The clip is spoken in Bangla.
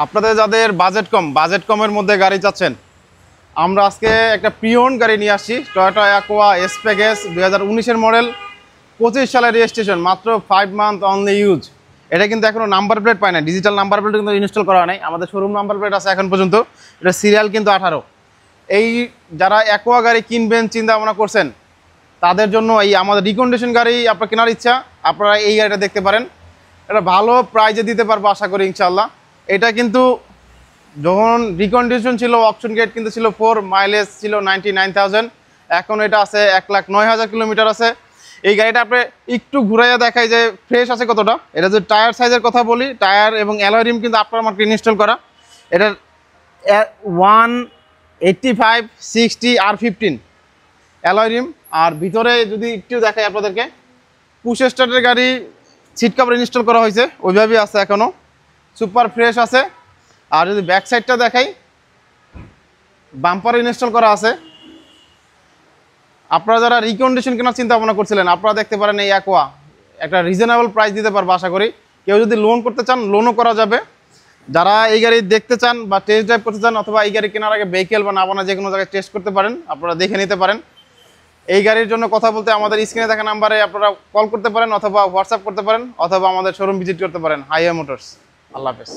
আপনাদের যাদের বাজেট কমের মধ্যে গাড়ি চাচ্ছেন, আমরা আজকে একটা প্রিওন গাড়ি নিয়ে আসছি। টয়োটা অ্যাকোয়া এসপ্যাগেস 2019-এর মডেল, 25 সালের রেজিস্ট্রেশন, মাত্র 5 মান্থ অনলি ইউজ। এটা কিন্তু এখনও নাম্বার প্লেট পায় না, ডিজিটাল নাম্বার প্লেট কিন্তু ইনস্টল করা হয় নাই। আমাদের শোরুম নাম্বার প্লেট আছে এখন পর্যন্ত। এটা সিরিয়াল কিন্তু 18। এই যারা অ্যাকোয়া গাড়ি কিনবেন চিন্তা ভাবনা করছেন, তাদের জন্য এই আমাদের রিকন্ডিশন গাড়ি আপনার কেনার ইচ্ছা, আপনারা এই গাড়িটা দেখতে পারেন। এটা ভালো প্রাইজে দিতে পারবো আশা করি ইনশাল্লাহ। এটা কিন্তু যখন রিকন্ডিশন ছিল, অপশন গেট কিন্তু ছিল 4, মাইলেজ ছিল 99,000। এখন এটা আছে 1,09,000 কিলোমিটার আছে। এই গাড়িটা আপনি একটু ঘুরাইয়া দেখাই যে ফ্রেশ আছে কতটা। এটা যদি টায়ার সাইজের কথা বলি, টায়ার এবং অ্যালয় রিম কিন্তু আপনার মার্কেট ইনস্টল করা। এটার 185, 60 আর 15 অ্যালয় রিম। আর ভিতরে যদি একটু দেখাই আপনাদেরকে, পুশ স্টার্টের গাড়ি, সিট কভার ইনস্টল করা হয়েছে, ওইভাবেই আছে এখনও, সুপার ফ্রেশ আছে। আর যদি ব্যাক সাইডটা দেখাই, বাম্পার ইনস্টল করা আছে। আপনারা যারা রিকন্ডিশন কেনার চিন্তা ভাবনা করছিলেন, আপনারা দেখতে পারেন এই অ্যাকোয়া একটা রিজনেবল প্রাইস দিতে পারবো আশা করি। কেউ যদি লোন করতে চান, লোনও করা যাবে। যারা এই গাড়ি দেখতে চান বা টেস্ট ড্রাইভ করতে চান, অথবা এই গাড়ি কেনার আগে ভেহিকেল বা না বানা যে কোনো জায়গায় টেস্ট করতে পারেন, আপনারা দেখে নিতে পারেন। এই গাড়ির জন্য কথা বলতে আমাদের স্ক্রিনে থাকা নাম্বারে আপনারা কল করতে পারেন, অথবা হোয়াটসঅ্যাপ করতে পারেন, অথবা আমাদের শোরুম ভিজিট করতে পারেন, হাইওয়ে মোটরস। আল্লাহ হাফেজ।